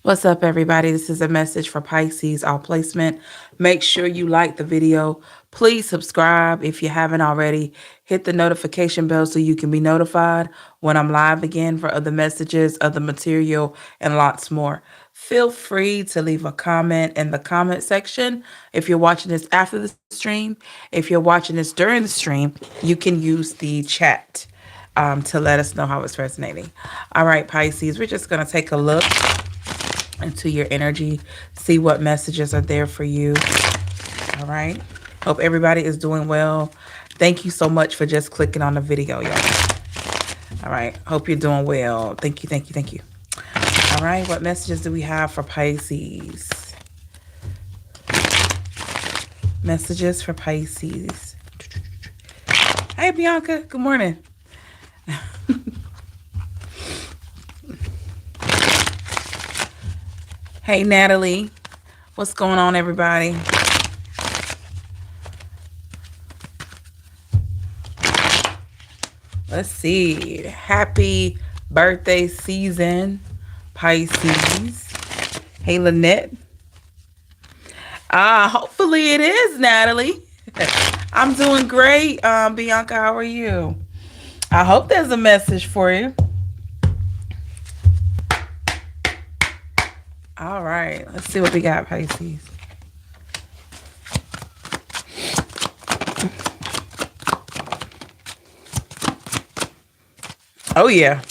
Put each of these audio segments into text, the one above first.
What's up, everybody? This is a message for Pisces, all placement. Make sure you like the video. Please subscribe if you haven't already. Hit the notification bell so you can be notified when I'm live again for other messages, other material, and lots more. Feel free to leave a comment in the comment section. If you're watching this after the stream, if you're watching this during the stream, you can use the chat to let us know how it's resonating. All right, Pisces, we're just going to take a look into your energy, see what messages are there for you. All right. Hope everybody is doing well. Thank you so much for just clicking on the video, y'all. All right. Hope you're doing well. Thank you, thank you, thank you. All right. What messages do we have for Pisces? Messages for Pisces. Hey, Bianca. Good morning. Hey, Natalie. What's going on, everybody? Let's see. Happy birthday season, Pisces. Hey, Lynette. Hopefully it is, Natalie. I'm doing great. Bianca, how are you? I hope there's a message for you. All right, let's see what we got, Pisces. Oh, yeah.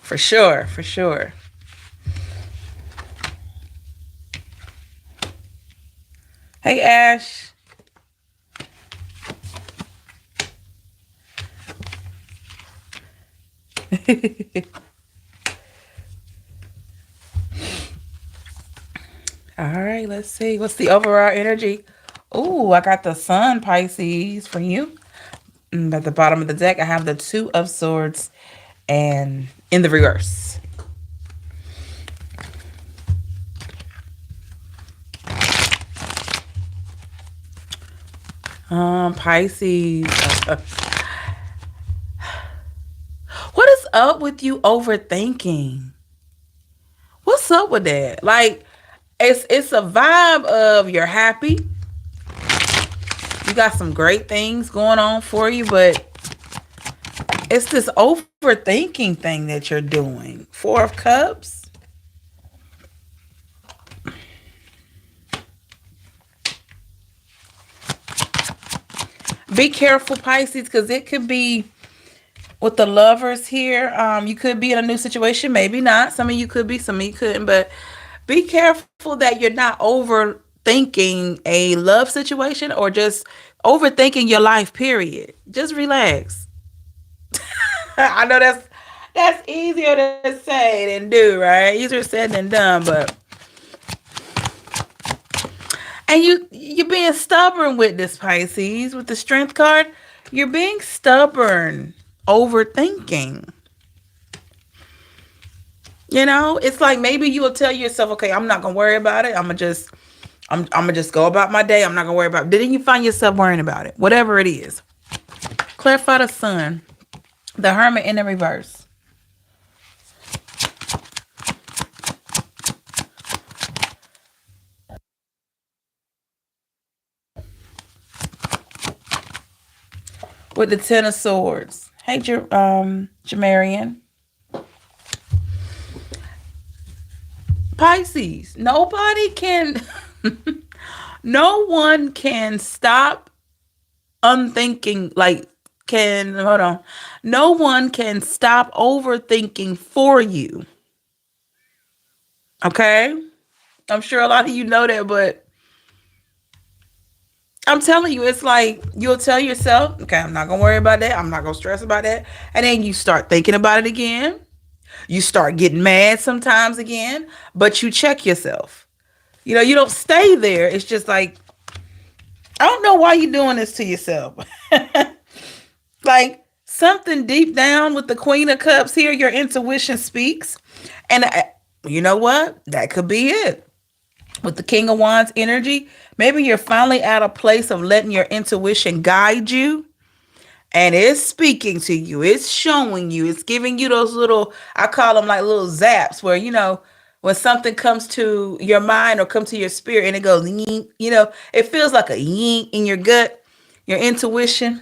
For sure, for sure. Hey, Ash. All right, let's see. What's the overall energy? Oh, I got the Sun, Pisces, for you. At the bottom of the deck, I have the Two of Swords and in the reverse. Pisces. What is up with you overthinking? What's up with that? Like, it's a vibe of you're happy. You got some great things going on for you, but it's this overthinking thing that you're doing. Four of Cups. Be careful, Pisces, because it could be with the Lovers here. You could be in a new situation, maybe not. Some of you could be, some of you couldn't, but be careful that you're not overthinking a love situation or just overthinking your life, period. Just relax. I know that's easier to say than do, right? Easier said than done, but and you're being stubborn with this, Pisces, with the Strength card. You're being stubborn, overthinking. You know, it's like maybe you will tell yourself, okay, I'm not gonna worry about it. I'm gonna just go about my day. I'm not gonna worry about it. Then you find yourself worrying about it, whatever it is. Clarify the Sun, the Hermit in the reverse. With the Ten of Swords. Hey, Jamarian. Pisces, nobody can, no one can stop unthinking, hold on. No one can stop overthinking for you. Okay? I'm sure a lot of you know that, but I'm telling you, it's like you'll tell yourself, okay, I'm not going to worry about that. I'm not going to stress about that. And then you start thinking about it again. You start getting mad sometimes again, but you check yourself. You know, you don't stay there. It's just like, I don't know why you're doing this to yourself. Like something deep down with the Queen of Cups here, your intuition speaks. And you know what? That could be it. With the King of Wands energy, maybe you're finally at a place of letting your intuition guide you. And it's speaking to you. It's showing you. It's giving you those little, I call them like little zaps where, you know, when something comes to your mind or comes to your spirit and it goes, ying, it feels like a ying in your gut, your intuition.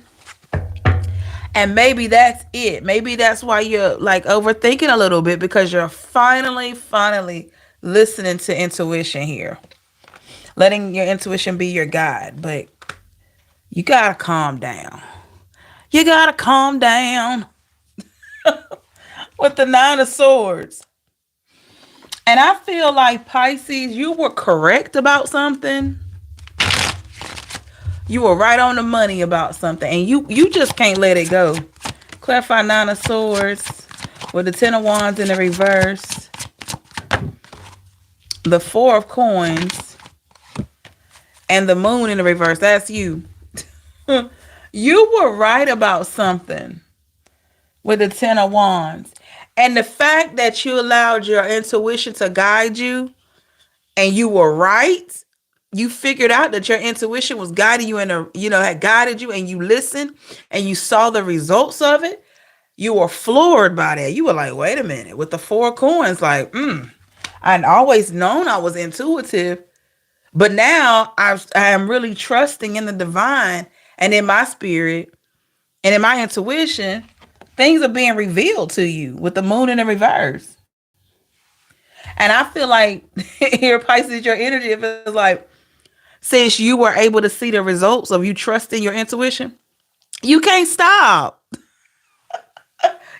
And maybe that's it. Maybe that's why you're like overthinking a little bit, because you're finally listening to intuition here. Letting your intuition be your guide. But you gotta calm down. You gotta calm down with the Nine of Swords. And I feel like, Pisces, you were correct about something. You were right on the money about something. And you just can't let it go. Clarify Nine of Swords with the Ten of Wands in the reverse. The Four of Coins. And the Moon in the reverse. That's you. You were right about something with the Ten of Wands. And the fact that you allowed your intuition to guide you and you were right, you figured out that your intuition was guiding you had guided you, and you listened and you saw the results of it. You were floored by that. You were like, wait a minute, with the Four of Coins, like, I'd always known I was intuitive, but now I am really trusting in the divine and in my spirit and in my intuition. Things are being revealed to you with the Moon in the reverse. And I feel like here, Pisces, your energy is like, since you were able to see the results of you trusting your intuition, you can't stop.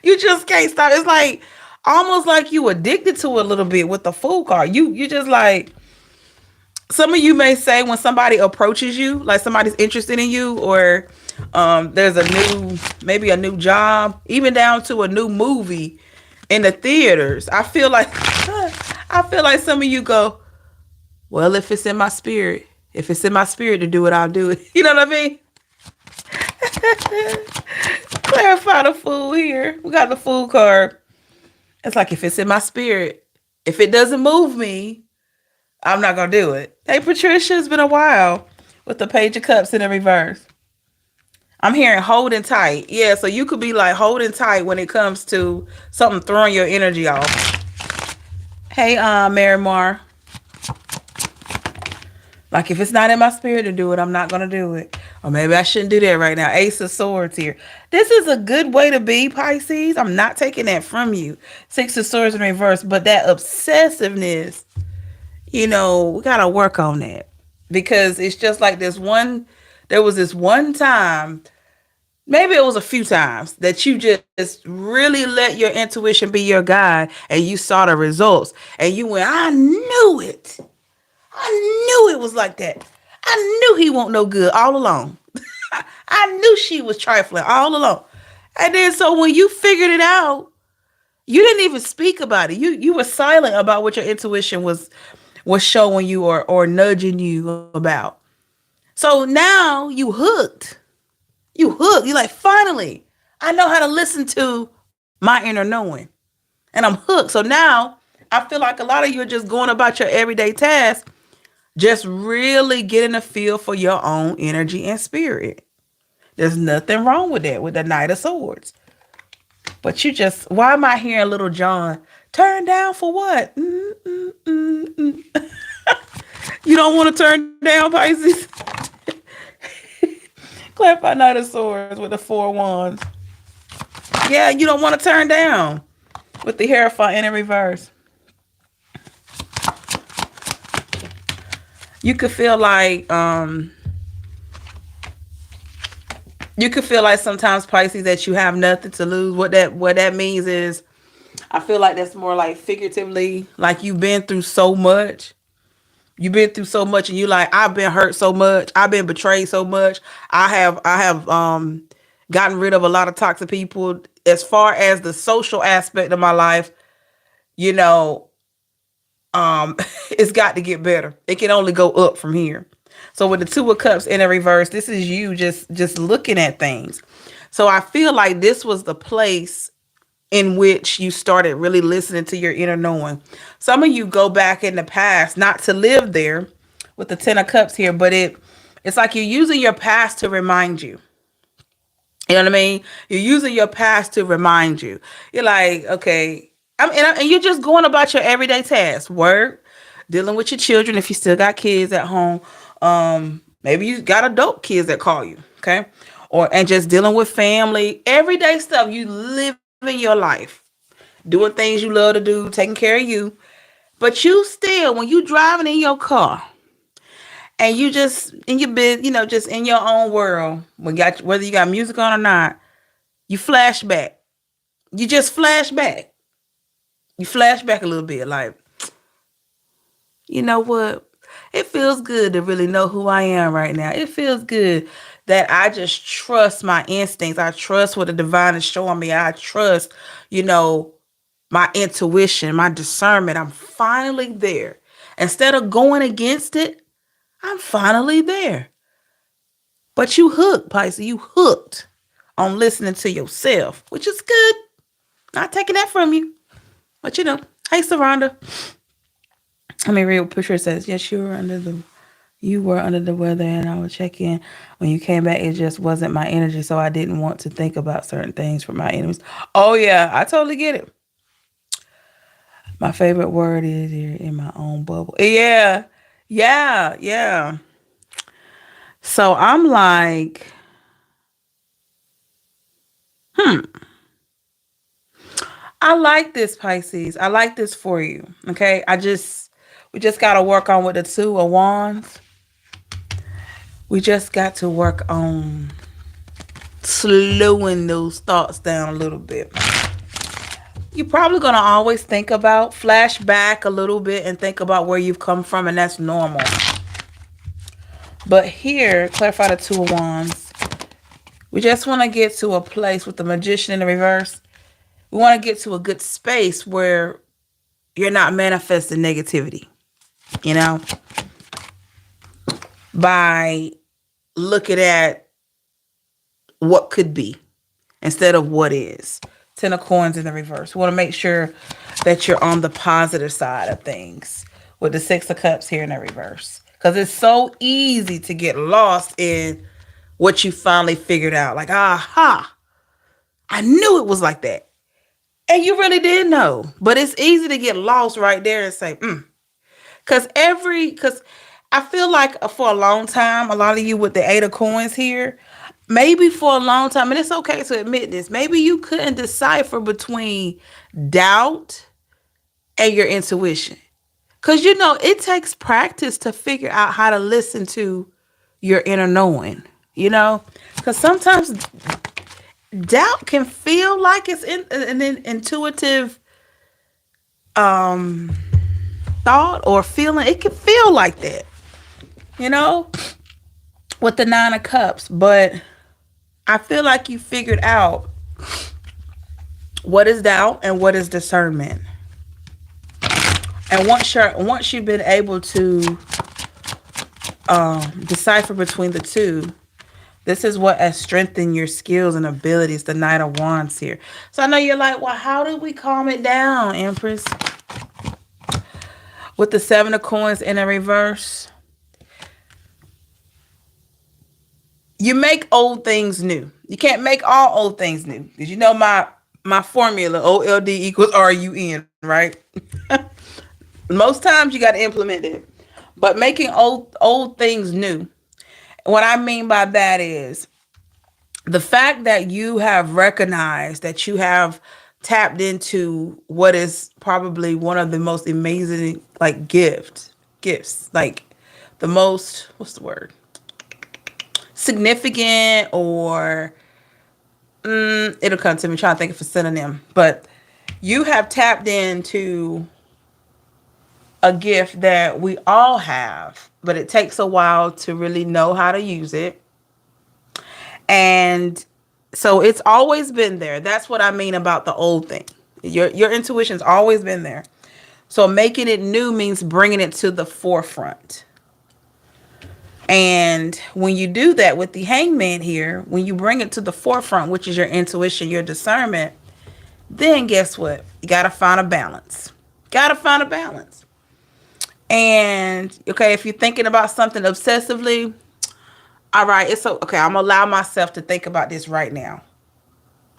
You just can't stop. It's like almost like you addicted to it a little bit with the Fool card. You just like, some of you may say when somebody approaches you, like somebody's interested in you, or there's maybe a new job, even down to a new movie in the theaters. I feel like some of you go, well, if it's in my spirit to do it, I'll do it. You know what I mean? Clarify the Fool here. We got the Fool card. It's like, if it's in my spirit, if it doesn't move me, I'm not going to do it. Hey, Patricia, it's been a while with the Page of Cups in the reverse. I'm hearing holding tight. Yeah, so you could be like holding tight when it comes to something throwing your energy off. Hey, Mary Mar. Like, if it's not in my spirit to do it, I'm not going to do it. Or maybe I shouldn't do that right now. Ace of Swords here. This is a good way to be, Pisces. I'm not taking that from you. Six of Swords in reverse. But that obsessiveness, we got to work on that. Because it's just like there was this one time, maybe it was a few times, that you just really let your intuition be your guide, and you saw the results. And you went, I knew it. I knew it was like that. I knew he won't no good all along. I knew she was trifling all along. And then so when you figured it out, you didn't even speak about it. You were silent about what your intuition was showing you or nudging you about. So now you hooked. You're like, finally, I know how to listen to my inner knowing. And I'm hooked. So now I feel like a lot of you are just going about your everyday tasks, just really getting a feel for your own energy and spirit. There's nothing wrong with that, with the Knight of Swords. But why am I hearing Little John? Turn down for what? You don't want to turn down, Pisces? Clarify Knight of Swords with the Four Wands. Yeah, you don't want to turn down with the Hierophant in reverse. You could feel like sometimes, Pisces, that you have nothing to lose. What that means is, I feel like that's more like figuratively, like you've been through so much. You've been through so much, and you like, I've been hurt so much. I've been betrayed so much. I have gotten rid of a lot of toxic people. As far as the social aspect of my life, it's got to get better. It can only go up from here. So with the Two of Cups in a reverse, this is you just looking at things. So I feel like this was the place in which you started really listening to your inner knowing. Some of you go back in the past, not to live there with the Ten of Cups here, but it's like you're using your past to remind you. You know what I mean? You're using your past to remind you. You're like, okay, And you're just going about your everyday tasks, work, dealing with your children if you still got kids at home. Maybe you got adult kids that call you, okay? And just dealing with family, everyday stuff. You living your life, doing things you love to do, taking care of you. But you still, when you driving in your car and you just in your bed, just in your own world, whether you got music on or not, you flash back. You just flash back. You flash back a little bit, like, you know what? It feels good to really know who I am right now. It feels good that I just trust my instincts. I trust what the divine is showing me. I trust, you know, my intuition, my discernment. I'm finally there. Instead of going against it, I'm finally there. But you hooked, Pisces. You hooked on listening to yourself, which is good. Not taking that from you. But hey, Saranda. Let me read what Patricia says. Yes, you were under the weather, and I would check in when you came back. It just wasn't my energy, so I didn't want to think about certain things for my enemies. Oh yeah, I totally get it. My favorite word is you're in my own bubble. Yeah, yeah, yeah. So I'm like, I like this, Pisces. I like this for you. Okay, we just gotta work on with the 2 of Wands. We just got to work on slowing those thoughts down a little bit. You're probably going to always think about, flash back a little bit and think about where you've come from, and that's normal. But here, clarify the 2 of Wands. We just want to get to a place with the Magician in the reverse. We want to get to a good space where you're not manifesting negativity, you know, by looking at what could be instead of what is. 10 of Coins in the reverse. We want to make sure that you're on the positive side of things with the 6 of Cups here in the reverse. Because it's so easy to get lost in what you finally figured out. Like, aha, I knew it was like that. And you really did know. But it's easy to get lost right there and say, Because I feel like for a long time, a lot of you with the 8 of Coins here, maybe for a long time, and it's okay to admit this, maybe you couldn't decipher between doubt and your intuition. Because, it takes practice to figure out how to listen to your inner knowing, Because sometimes doubt can feel like it's an intuitive thought or feeling. It can feel like that, with the 9 of Cups. But I feel like you figured out what is doubt and what is discernment. And once you've been able to decipher between the two, this is what has strengthened your skills and abilities, the Knight of Wands here. So I know you're like, well, how do we calm it down, Empress? With the 7 of Coins in a reverse, you make old things new. You can't make all old things new. Because my formula, OLD equals RUN, right? Most times you got to implement it. But making old things new. What I mean by that is the fact that you have recognized that you have tapped into what is probably one of the most amazing, like, gifts, like the most, what's the word? Significant, or it'll come to me, trying to think of a synonym. But you have tapped into a gift that we all have, but it takes a while to really know how to use it. And so it's always been there. That's what I mean about the old thing. Your intuition's always been there. So making it new means bringing it to the forefront. And when you do that with the Hangman here, when you bring it to the forefront, which is your intuition, your discernment, then guess what? You got to find a balance. And, okay, if you're thinking about something obsessively, all right, okay, I'm going to allow myself to think about this right now.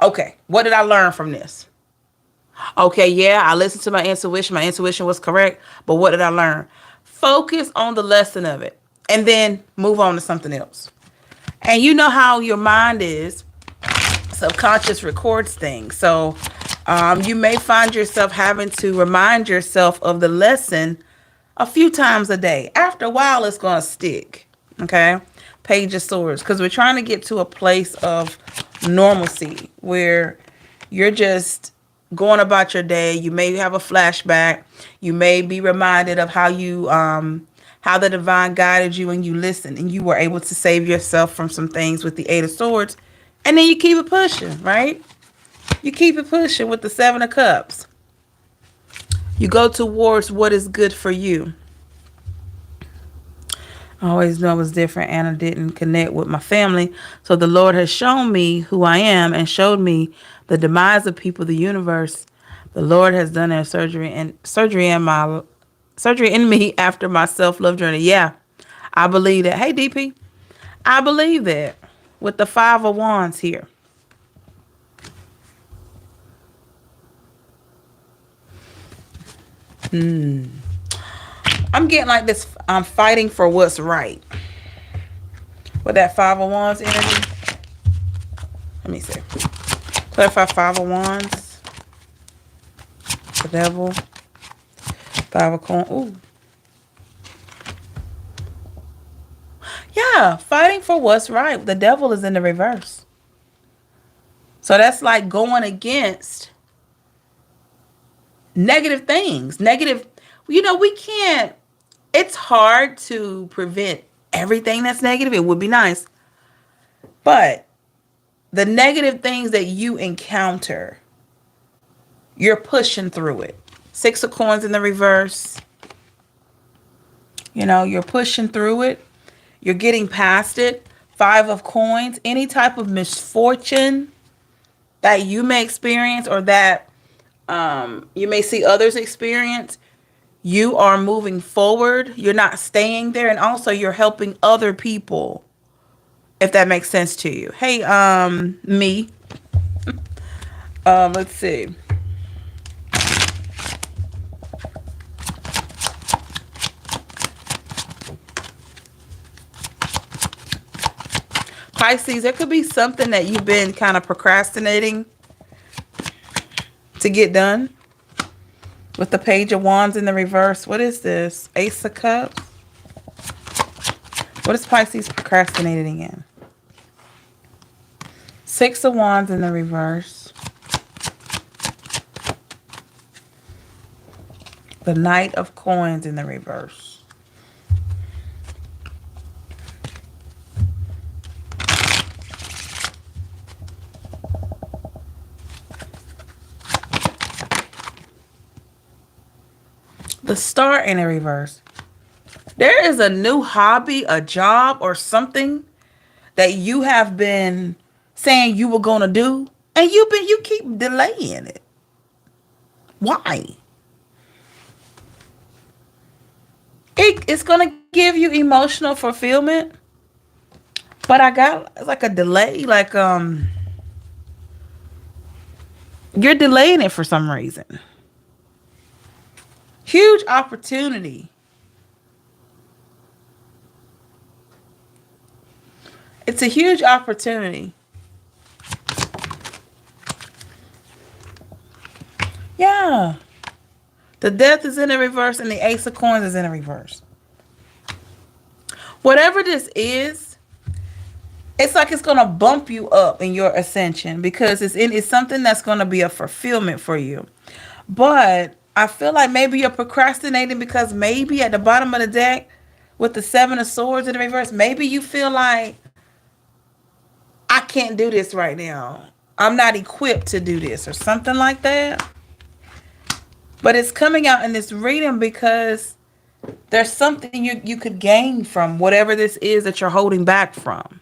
Okay, what did I learn from this? Okay, yeah, I listened to my intuition. My intuition was correct. But what did I learn? Focus on the lesson of it and then move on to something else. And you know how your mind is, subconscious records things. So you may find yourself having to remind yourself of the lesson a few times a day. After a while, it's going to stick. Okay? Page of Swords. Because we're trying to get to a place of normalcy where you're just going about your day. You may have a flashback. You may be reminded of how the divine guided you and you listened and you were able to save yourself from some things with the Eight of Swords. And then you keep it pushing, right? You keep it pushing with the Seven of Cups. You go towards what is good for you. I always knew I was different and I didn't connect with my family. So the Lord has shown me who I am and showed me the demise of people, the universe. The Lord has done a surgery in me after my self-love journey. Yeah, I believe that. Hey, DP, I believe that with the Five of Wands here. I'm getting like this. I'm fighting for what's right. With that Five of Wands energy. Let me see. Clarify Five of Wands. The Devil. Five of Coins. Ooh. Yeah, fighting for what's right. The Devil is in the reverse. So that's like going against negative things. Negative. We can't. It's hard to prevent everything that's negative. It would be nice. But the negative things that you encounter, you're pushing through it. Six of Coins in the reverse. You're pushing through it. You're getting past it. Five of Coins. Any type of misfortune that you may experience or that you may see others experience, you are moving forward. You're not staying there. And also you're helping other people, if that makes sense to you. Hey, me. Let's see. Pisces, there could be something that you've been kind of procrastinating to get done. With the Page of Wands in the reverse. What is this? Ace of Cups. What is Pisces procrastinating in? Six of Wands in the reverse. The Knight of Coins in the reverse. The Star in a reverse. There is a new hobby, a job, or something that you have been saying you were going to do, and you keep delaying it. Why? It's going to give you emotional fulfillment, but I got like a delay, like you're delaying it for some reason. Huge opportunity. It's a huge opportunity. Yeah. The Death is in the reverse and the Ace of Coins is in the reverse. Whatever this is, it's like it's going to bump you up in your ascension because it's something that's going to be a fulfillment for you. But I feel like maybe you're procrastinating because maybe at the bottom of the deck with the Seven of Swords in the reverse, maybe you feel like, I can't do this right now. I'm not equipped to do this or something like that. But it's coming out in this reading because there's something you could gain from whatever this is that you're holding back from.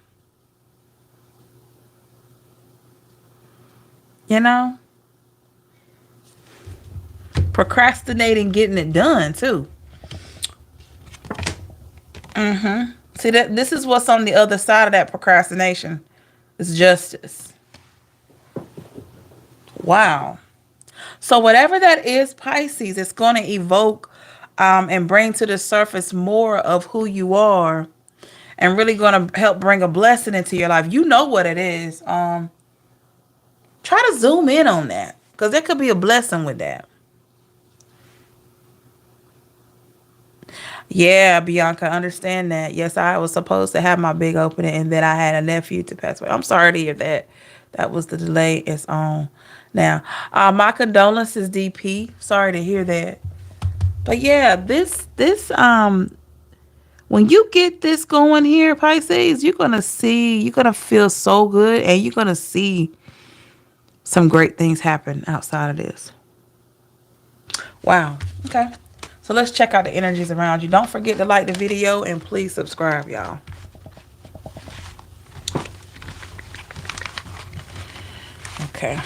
Procrastinating getting it done too. See, this is what's on the other side of that procrastination. It's justice. Wow. So whatever that is, Pisces, it's going to evoke and bring to the surface more of who you are, and really going to help bring a blessing into your life. You know what it is. Try to zoom in on that, because there could be a blessing with that. Yeah, Bianca, understand that. Yes, I was supposed to have my big opening, and then I had a nephew to pass away. I'm sorry to hear that. That was the delay. It's on now. My condolences, DP. Sorry to hear that. But yeah, this when you get this going here, Pisces, you're gonna feel so good, and you're gonna see some great things happen outside of this. Wow. Okay. So let's check out the energies around you. Don't forget to like the video and please subscribe, y'all. Okay.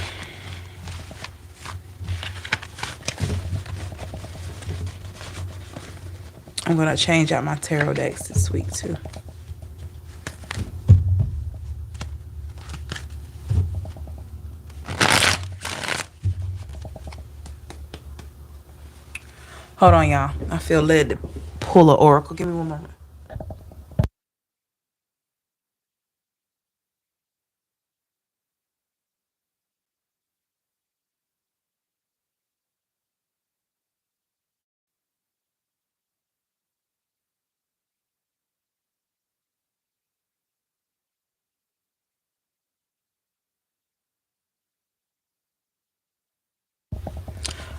I'm going to change out my tarot decks this week too. Hold on, y'all. I feel led to pull an oracle. Give me one moment.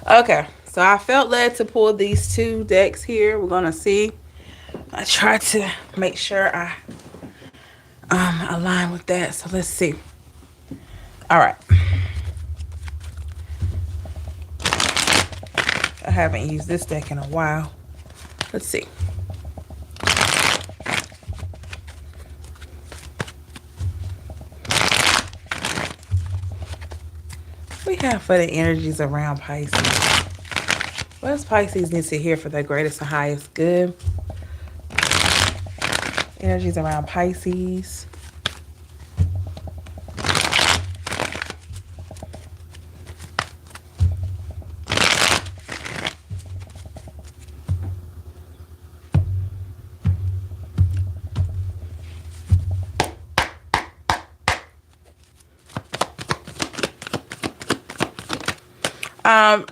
Okay. So I felt led to pull these two decks here. We're going to see. I tried to make sure I align with that. So let's see. All right. I haven't used this deck in a while. Let's see. We have for the energies around Pisces. What does Pisces need to hear for their greatest and highest good? Energies around Pisces.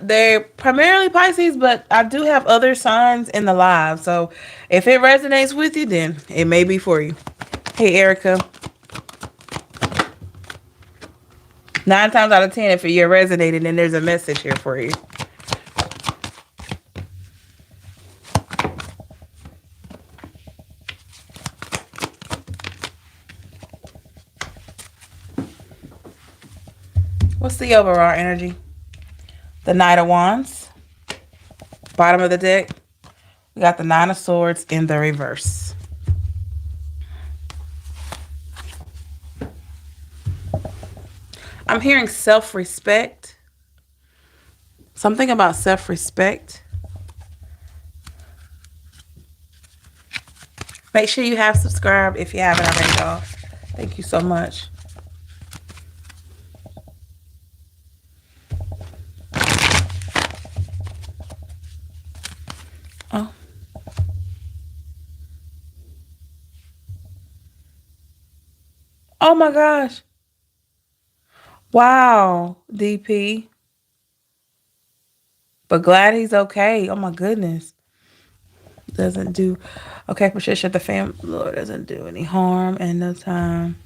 They're primarily Pisces, but I do have other signs in the live. So if it resonates with you, then it may be for you. Hey, Erica. 9 times out of 10, if you're resonating, then there's a message here for you. What's the overall energy? The Knight of Wands. Bottom of the deck, we got the Nine of Swords in the reverse. I'm hearing self-respect. Something about self-respect. Make sure you have subscribed if you haven't already, y'all. Thank you so much. Oh. Oh my gosh. Wow, DP. But glad he's okay. Oh my goodness. Doesn't do... Okay, Patricia, the family, Lord, doesn't do any harm and no time.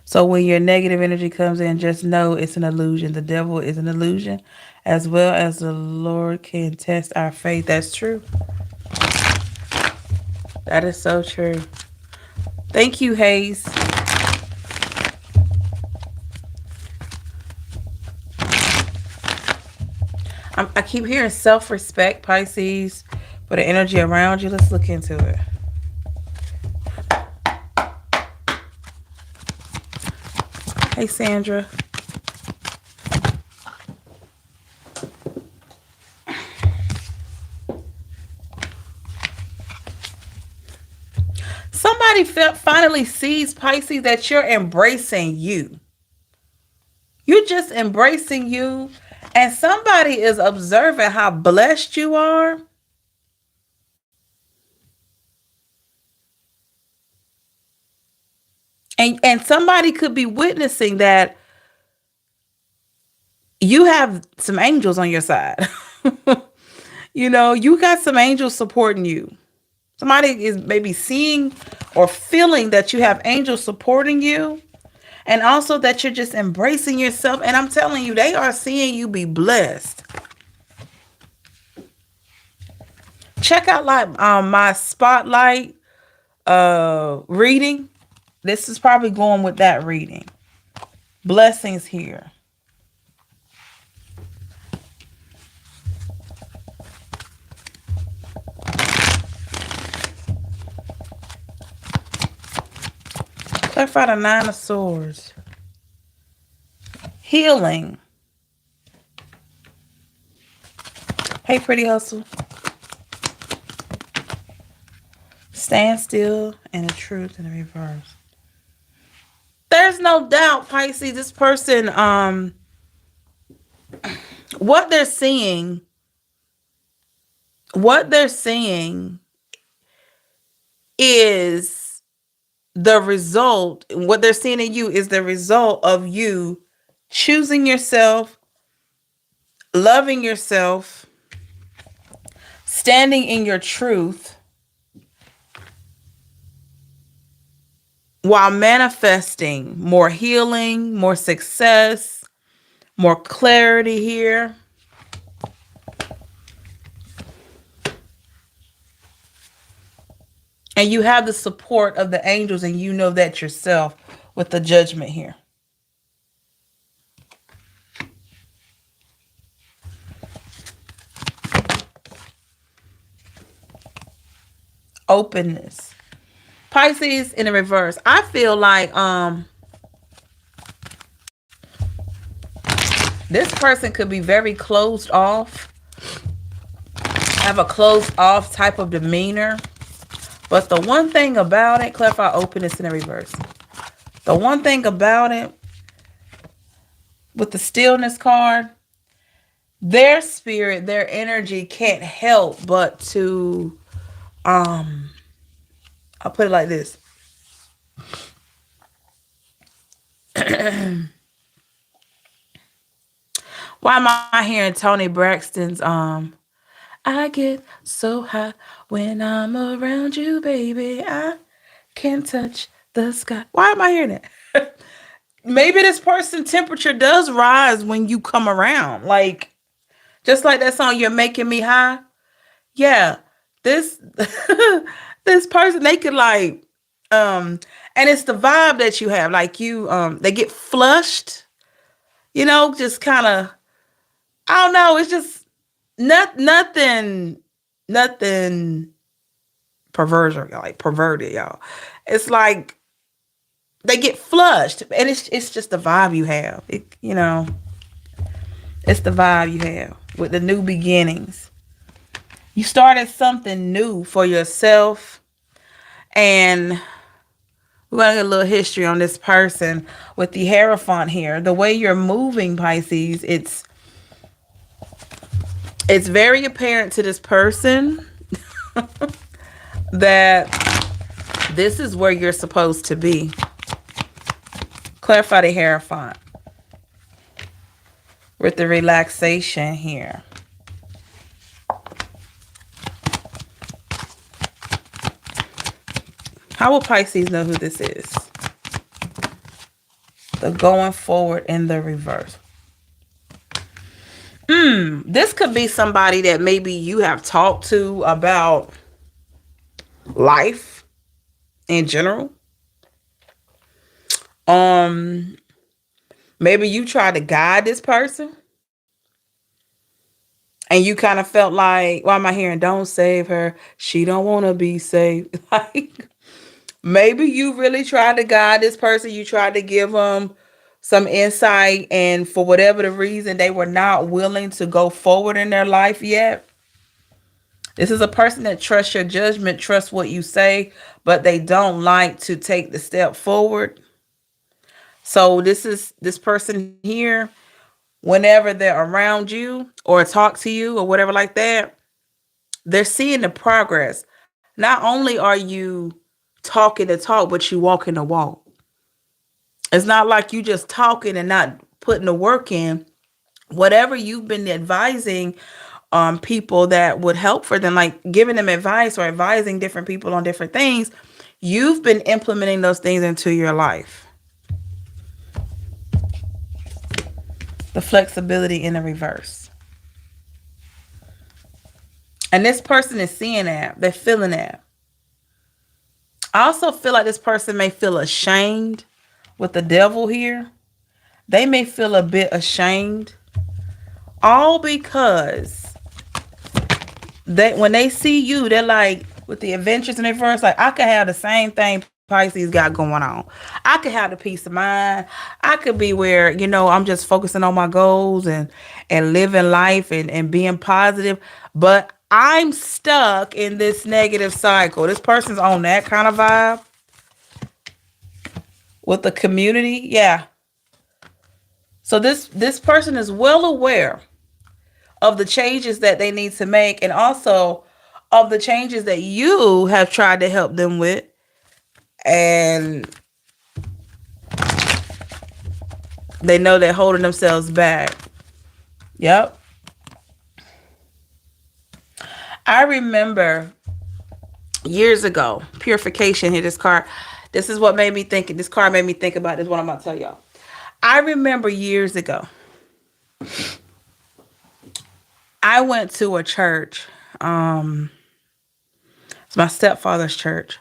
So when your negative energy comes in, just know it's an illusion. The devil is an illusion, as well as the Lord can test our faith. That's true. That is so true. Thank you, Hayes. I keep hearing self-respect, Pisces, but the energy around you, let's look into it. Hey, Sandra. Somebody finally sees, Pisces, that you're embracing you. You're just embracing you, and somebody is observing how blessed you are. And somebody could be witnessing that you have some angels on your side. You got some angels supporting you. Somebody is maybe seeing or feeling that you have angels supporting you, and also that you're just embracing yourself. And I'm telling you, they are seeing you be blessed. Check out like my spotlight reading. This is probably going with that reading. Blessings here. Clarify the Nine of Swords. Healing. Hey, Pretty Hustle. Stand still and the truth in the reverse. There's no doubt, Pisces, this person, what they're seeing is the result. What they're seeing in you is the result of you choosing yourself, loving yourself, standing in your truth, while manifesting more healing, more success, more clarity here. And you have the support of the angels, and you know that yourself with the Judgment here. Openness. Pisces in the reverse. I feel like this person could be very closed off, have a closed off type of demeanor. But the one thing about it, clarify openness in the reverse. The one thing about it, with the stillness card, their spirit, their energy can't help but to, I'll put it like this. Why am I hearing Tony Braxton's, I get so high when I'm around you, baby. I can touch the sky. Why am I hearing that? Maybe this person's temperature does rise when you come around. Like, just like that song, You're Making Me High. Yeah. This this person, they could like, and it's the vibe that you have. Like they get flushed, just kind of, I don't know, it's just nothing perversion, like perverted, y'all. It's like they get flushed, and it's just the vibe you have. It's the vibe you have with the new beginnings. You started something new for yourself, and we're going to get a little history on this person with the Hierophant here. The way you're moving, Pisces, it's very apparent to this person that this is where you're supposed to be. Clarify the Hierophant with the relaxation here. How will Pisces know who this is? The going forward in the reverse. This could be somebody that maybe you have talked to about life in general. Maybe you try to guide this person, and you kind of felt like, why am I hearing, don't save her, she don't want to be saved? Like, maybe you really tried to guide this person. You tried to give them some insight, and for whatever the reason, they were not willing to go forward in their life yet. This is a person that trusts your judgment, trusts what you say, but they don't like to take the step forward. So this person here, whenever they're around you or talk to you or whatever like that, they're seeing the progress. Not only are you talking the talk, but you walking the walk. It's not like you just talking and not putting the work in. Whatever you've been advising people that would help for them, like giving them advice or advising different people on different things, you've been implementing those things into your life. The flexibility in the reverse. And this person is seeing that. They're feeling that. I also feel like this person may feel ashamed with the devil here. They may feel a bit ashamed. All because when they see you, they're like, with the adventures in their verse, like, I could have the same thing Pisces got going on. I could have the peace of mind. I could be where, I'm just focusing on my goals and living life and being positive. But I'm stuck in this negative cycle. This person's on that kind of vibe with the community. Yeah. So this person is well aware of the changes that they need to make, and also of the changes that you have tried to help them with. And they know they're holding themselves back. Yep. I remember years ago, purification hit this card. This is what made me think. This card made me think about this, what I'm about to tell y'all. I remember years ago, I went to a church. It's my stepfather's church.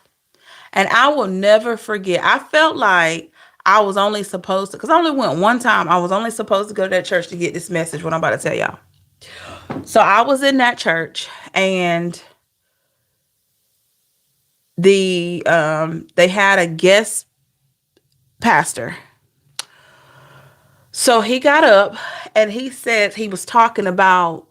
And I will never forget. I felt like I was only supposed to, because I only went one time. I was only supposed to go to that church to get this message, what I'm about to tell y'all. So I was in that church, and they had a guest pastor. So he got up and he said he was talking about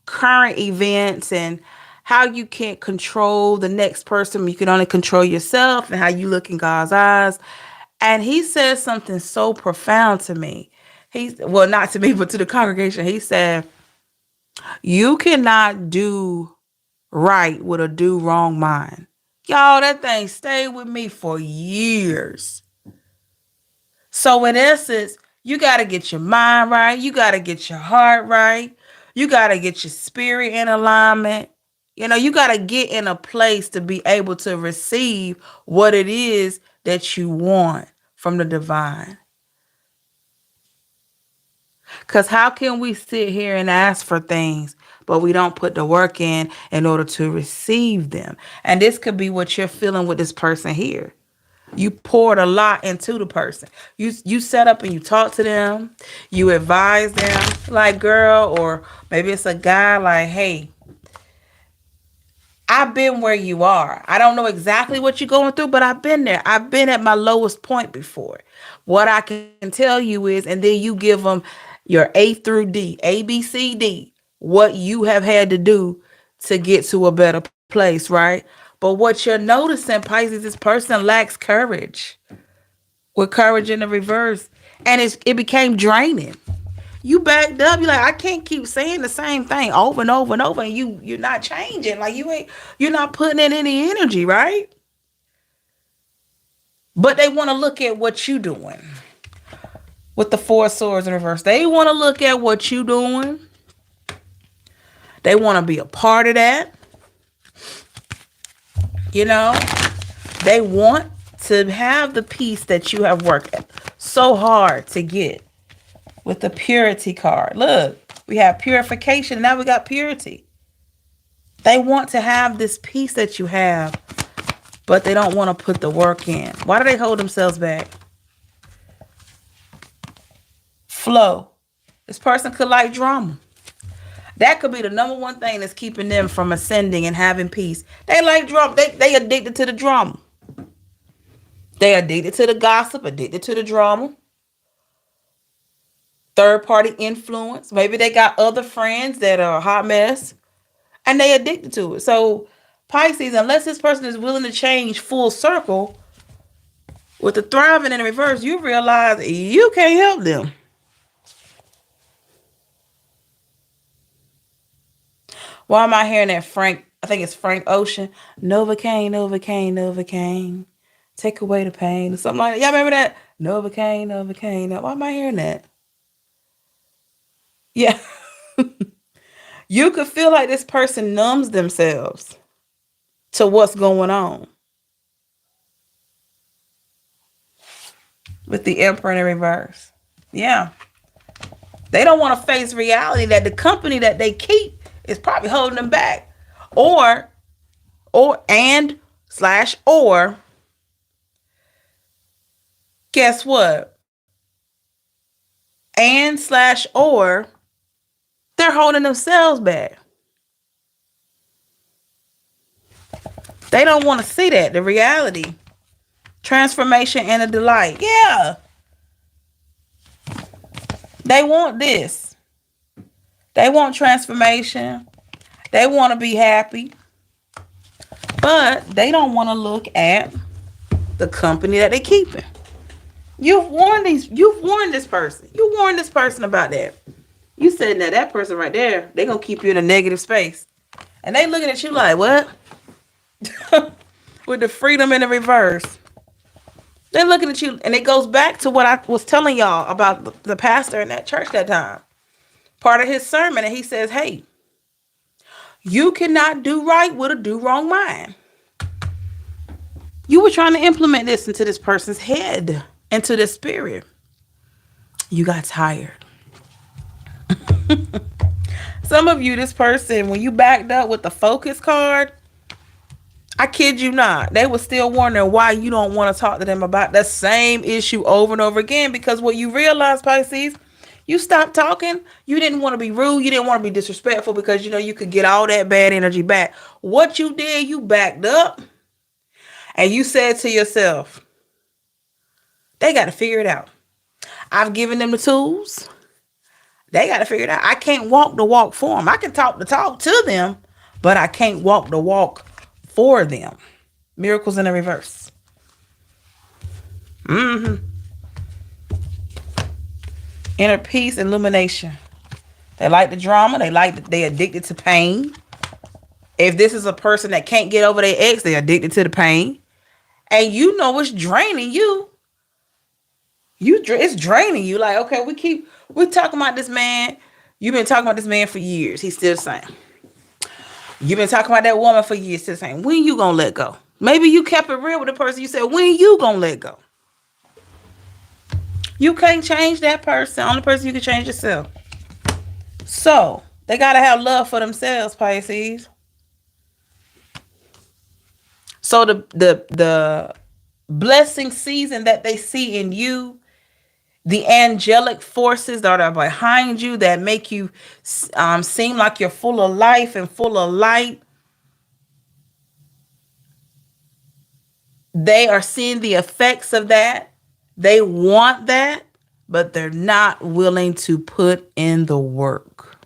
current events and how you can't control the next person. You can only control yourself and how you look in God's eyes. And he said something so profound to me. Well, not to me, but to the congregation. He said, you cannot do right with a do wrong mind. Y'all, that thing stayed with me for years. So in essence, you got to get your mind right. You got to get your heart right. You got to get your spirit in alignment. You got to get in a place to be able to receive what it is that you want from the divine. Because how can we sit here and ask for things, but we don't put the work in order to receive them? And this could be what you're feeling with this person here. You poured a lot into the person. You set up and you talk to them. You advise them, like, girl, or maybe it's a guy, like, hey, I've been where you are. I don't know exactly what you're going through, but I've been there. I've been at my lowest point before. What I can tell you is, and then you give them your A through D, A, B, C, D, what you have had to do to get to a better place, right? But what you're noticing, Pisces, this person lacks courage. With courage in the reverse. And it became draining. You backed up. You're like, I can't keep saying the same thing over and over and over. And you're not changing. Like you're not putting in any energy, right? But they want to look at what you doing. With the Four of Swords in reverse. They want to look at what you doing. They want to be a part of that. They want to have the peace that you have worked so hard to get. With the purity card. Look, we have purification. Now we got purity. They want to have this peace that you have, but they don't want to put the work in. Why do they hold themselves back? Flow. This person could like drama. That could be the number one thing that's keeping them from ascending and having peace. They like drama. They addicted to the drama. They addicted to the gossip, addicted to the drama. Third party influence. Maybe they got other friends that are a hot mess and they addicted to it. So Pisces, unless this person is willing to change full circle, With the thriving in the reverse, you realize you can't help them. Why am I hearing that Frank? I think it's Frank Ocean. Novocaine, Novocaine, Novocaine. Take away the pain. Or something like that. Y'all remember that? Novocaine, Novocaine. Why am I hearing that? Yeah. You could feel like this person numbs themselves to what's going on. With the Emperor in reverse. Yeah. They don't want to face reality that the company that they keep is probably holding them back. Or and slash or guess what? And slash or they're holding themselves back. They don't want to see that, the reality. Transformation and a delight. Yeah. They want this. They want transformation. They want to be happy. But they don't want to look at the company that they're keeping. You've warned this person. You warned this person about that. You said that person right there, they're going to keep you in a negative space. And they looking at you like, what? With the freedom in the reverse. They're looking at you, and it goes back to what I was telling y'all about the pastor in that church that time. Part of his sermon, and he says, hey, you cannot do right with a do wrong mind. You were trying to implement this into this person's head, into their spirit. You got tired. Some of you, this person, when you backed up with the focus card, I kid you not, they were still wondering why you don't want to talk to them about that same issue over and over again. Because what you realize, Pisces, you stopped talking. You didn't want to be rude. You didn't want to be disrespectful because, you could get all that bad energy back. What you did, you backed up and you said to yourself, they got to figure it out. I've given them the tools. They got to figure it out. I can't walk the walk for them. I can talk the talk to them, but I can't walk the walk for them. Miracles in the reverse. Inner peace, illumination. They like the drama. They addicted to pain. If this is a person that can't get over their ex, they're addicted to the pain. And it's draining you. It's draining you. Like, okay, we're talking about this man. You've been talking about this man for years. He's still the same. You've been talking about that woman for years. Still the same. When you gonna let go? Maybe you kept it real with the person. You said, when you gonna let go? You can't change that person. Only person you can change yourself. So they gotta have love for themselves, Pisces. So the blessing season that they see in you, the angelic forces that are behind you that make you seem like you're full of life and full of light, they are seeing the effects of that. They want that, but they're not willing to put in the work.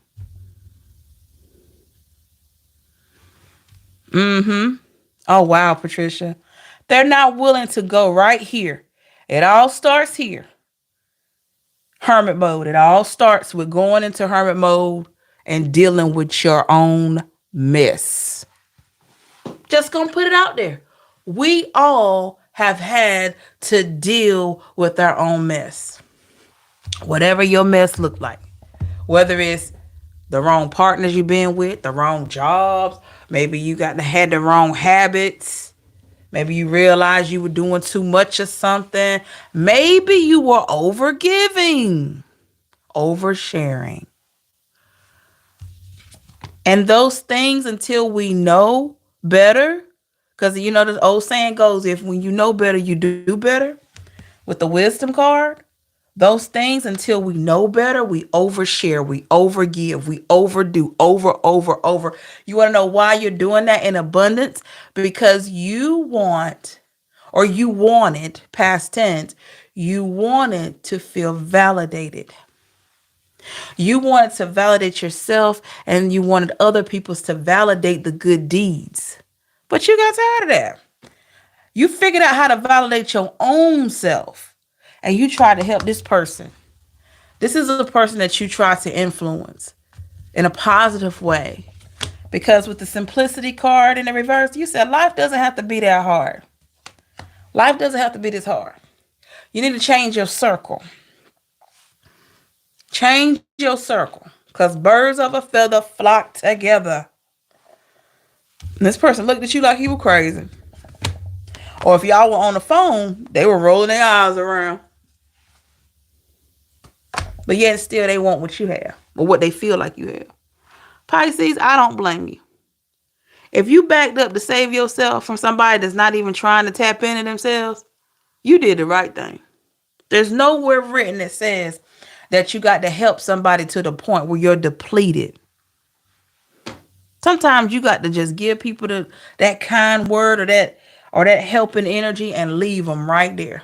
Oh, wow, Patricia. They're not willing to go right here. It all starts here. Hermit mode. It all starts with going into hermit mode and dealing with your own mess. Just gonna put it out there. We all have had to deal with our own mess. Whatever your mess looked like. Whether it's the wrong partners you've been with, the wrong jobs, maybe you had the wrong habits. Maybe you realized you were doing too much of something. Maybe you were overgiving, oversharing. And those things, until we know better, because the old saying goes, if when you know better, you do better. With the wisdom card, those things, until we know better, we overshare, we overgive, we overdo, over. You want to know why you're doing that in abundance? Because you want, or you wanted, past tense, you wanted to feel validated. You wanted to validate yourself, and you wanted other people to validate the good deeds. But you got tired of that. You figured out how to validate your own self. And you try to help this person. This is a person that you try to influence in a positive way. Because with the simplicity card in the reverse, you said life doesn't have to be that hard. Life doesn't have to be this hard. You need to change your circle. Change your circle. Because birds of a feather flock together. And this person looked at you like he was crazy. Or if y'all were on the phone, they were rolling their eyes around. But yet still they want what you have. Or what they feel like you have. Pisces, I don't blame you. If you backed up to save yourself from somebody that's not even trying to tap into themselves, you did the right thing. There's nowhere written that says that you got to help somebody to the point where you're depleted. Sometimes you got to just give people that kind word or that helping energy and leave them right there.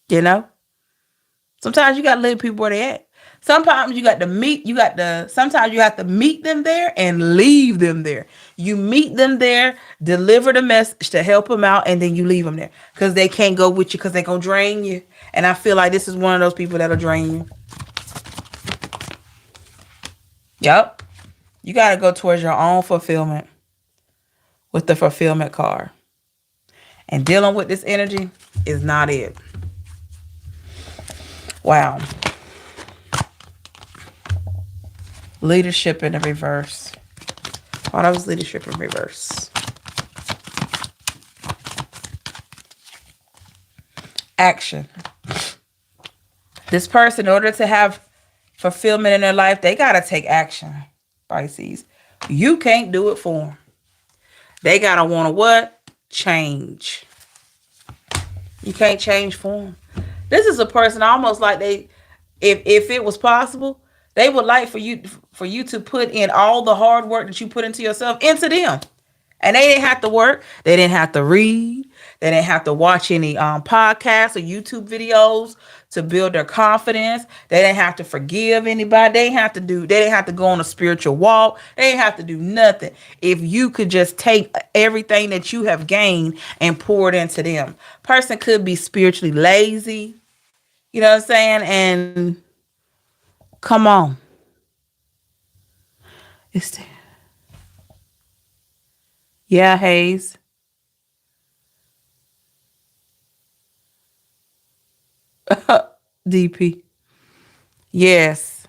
You know? Sometimes you got to leave people where they at. Sometimes sometimes you have to meet them there and leave them there. You meet them there, deliver the message to help them out, and then you leave them there. Because they can't go with you because they're going to drain you. And I feel like this is one of those people that'll drain you. Yep. You got to go towards your own fulfillment with the fulfillment card. And dealing with this energy is not it. Wow. Leadership in the reverse. Oh, that was leadership in reverse. Action. This person, in order to have fulfillment in their life, they got to take action, Pisces. You can't do it for them. They got to want to what? Change. You can't change for them. This is a person almost like if it was possible, they would like for you to put in all the hard work that you put into yourself into them. And they didn't have to work. They didn't have to read. They didn't have to watch any podcasts or YouTube videos to build their confidence. They didn't have to forgive anybody. They didn't have to go on a spiritual walk. They didn't have to do nothing. If you could just take everything that you have gained and pour it into them. Person could be spiritually lazy. You know what I'm saying? And come on. Yeah, Hayes. DP. Yes.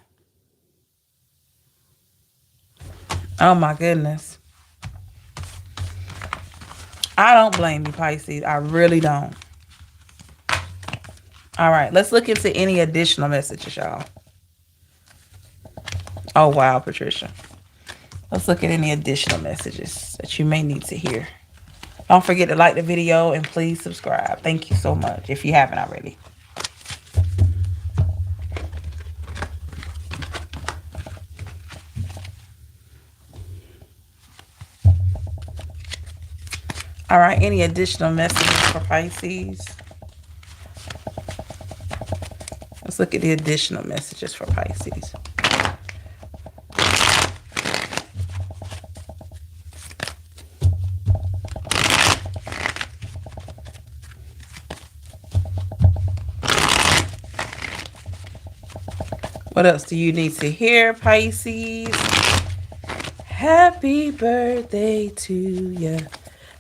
Oh my goodness. I don't blame you, Pisces. I really don't. All right, let's look into any additional messages, y'all. Oh, wow, Patricia. Let's look at any additional messages that you may need to hear. Don't forget to like the video and please subscribe. Thank you so much if you haven't already. All right, any additional messages for Pisces? Let's look at the additional messages for Pisces. What else do you need to hear, Pisces? Happy birthday to you.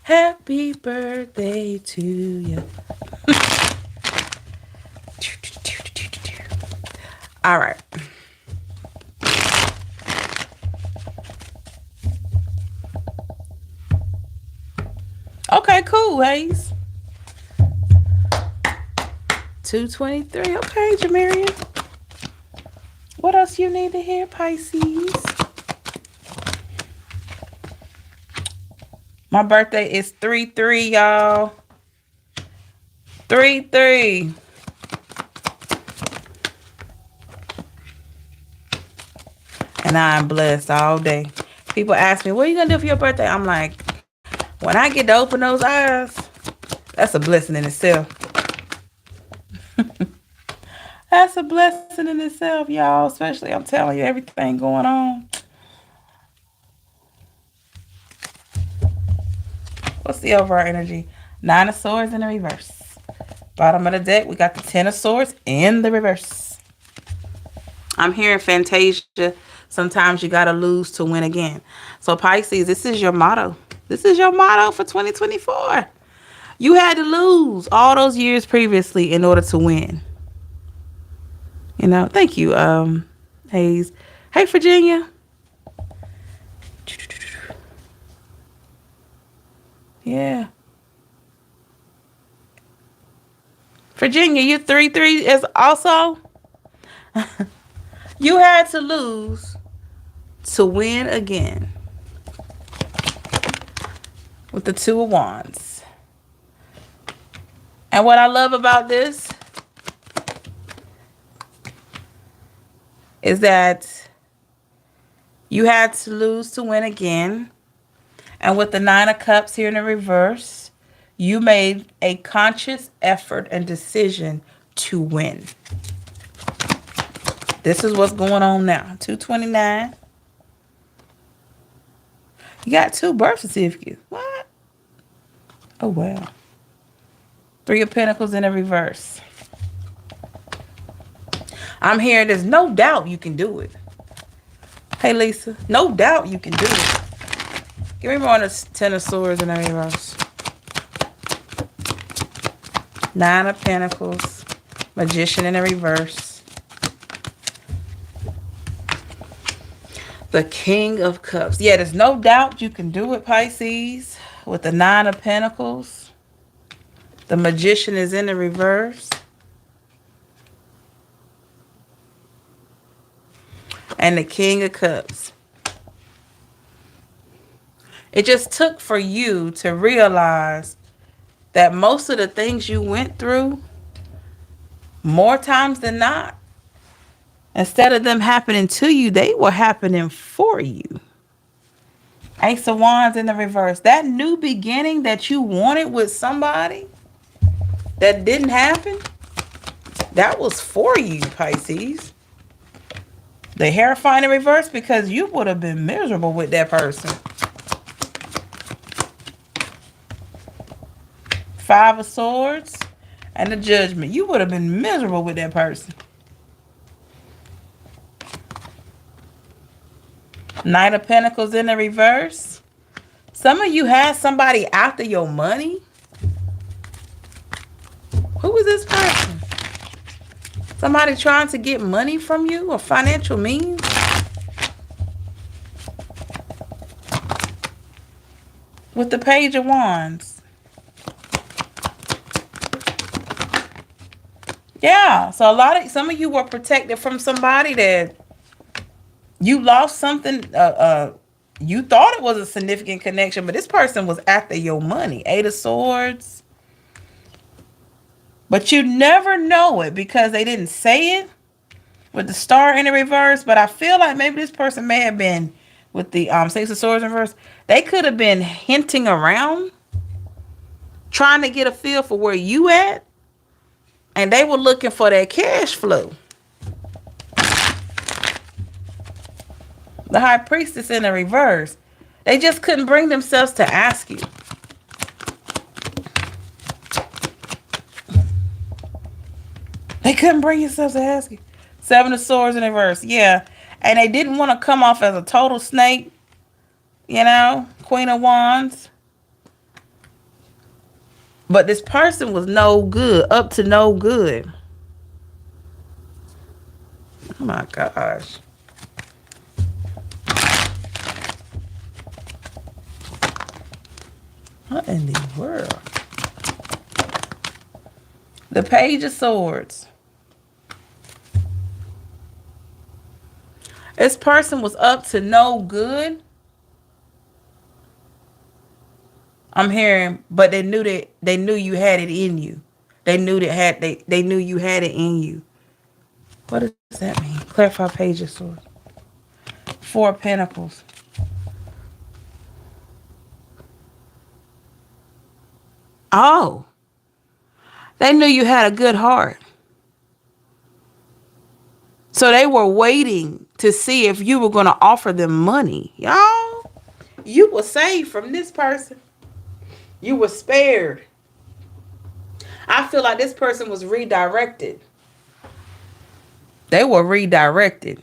Happy birthday to you. All right. Okay, cool, Hayes. 223. Okay, Jamarian. What else you need to hear, Pisces? My birthday is 3/3, y'all. 3/3. And I'm blessed all day. People ask me, what are you going to do for your birthday? I'm like, when I get to open those eyes, that's a blessing in itself. That's a blessing in itself, y'all. Especially, I'm telling you, everything going on. see over our energy. 9 of Swords in the reverse. Bottom of the deck, we got the 10 of Swords in the reverse. I'm hearing Fantasia. Sometimes you got to lose to win again. So Pisces, this is your motto. This is your motto for 2024. You had to lose all those years previously in order to win. You know, thank you, Hayes. Hey, Virginia. Yeah. Virginia, you 3-3 is also. You had to lose to win again. With the 2 of Wands. And what I love about this is that you had to lose to win again. And with the 9 of Cups here in the reverse, you made a conscious effort and decision to win. This is what's going on now. 229. You got 2 birth certificates. What? Oh, wow. 3 of Pentacles in the reverse. I'm hearing there's no doubt you can do it. Hey, Lisa. No doubt you can do it. Give me more on the 10 of Swords in the reverse. 9 of Pentacles. Magician in the reverse. The King of Cups. Yeah, there's no doubt you can do it, Pisces. With the 9 of Pentacles. The Magician is in the reverse. And the King of Cups. It just took for you to realize that most of the things you went through, more times than not, instead of them happening to you, they were happening for you. Ace of Wands in the reverse. That new beginning that you wanted with somebody that didn't happen, that was for you, Pisces. The Hierophant in reverse, because you would have been miserable with that person. 5 of Swords and the Judgment. You would have been miserable with that person. Knight of Pentacles in the reverse. Some of you had somebody after your money. Who is this person? Somebody trying to get money from you or financial means? With the Page of Wands. Yeah, so some of you were protected from somebody that you lost something. You thought it was a significant connection, but this person was after your money. 8 of Swords. But you never know it because they didn't say it with the Star in the reverse. But I feel like maybe this person may have been with the 6 of Swords in reverse. They could have been hinting around, trying to get a feel for where you at. And they were looking for that cash flow. The High Priestess in the reverse. They just couldn't bring themselves to ask you. They couldn't bring themselves to ask you. 7 of Swords in the reverse. Yeah. And they didn't want to come off as a total snake. You know? Queen of Wands. But this person was no good. Up to no good. Oh my gosh. What in the world? The Page of Swords. This person was up to no good. I'm hearing, but they knew you had it in you. They knew they knew you had it in you. What does that mean? Clarify Page of Swords. 4 of Pentacles. Oh. They knew you had a good heart. So they were waiting to see if you were going to offer them money. Y'all, you were saved from this person. You were spared. I feel like this person was redirected. They were redirected.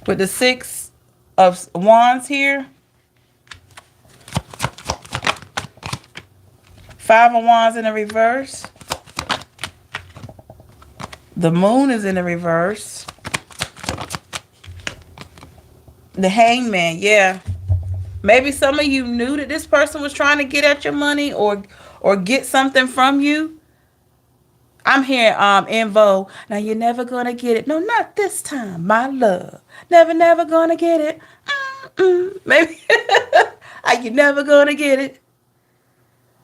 With the Six of Wands here, Five of Wands in the reverse. The Moon is in the reverse. The Hangman, yeah. Maybe some of you knew that this person was trying to get at your money or get something from you. I'm here in Vogue. Now you're never gonna get it. No, not this time, my love. Never gonna get it. Maybe are you never gonna get it?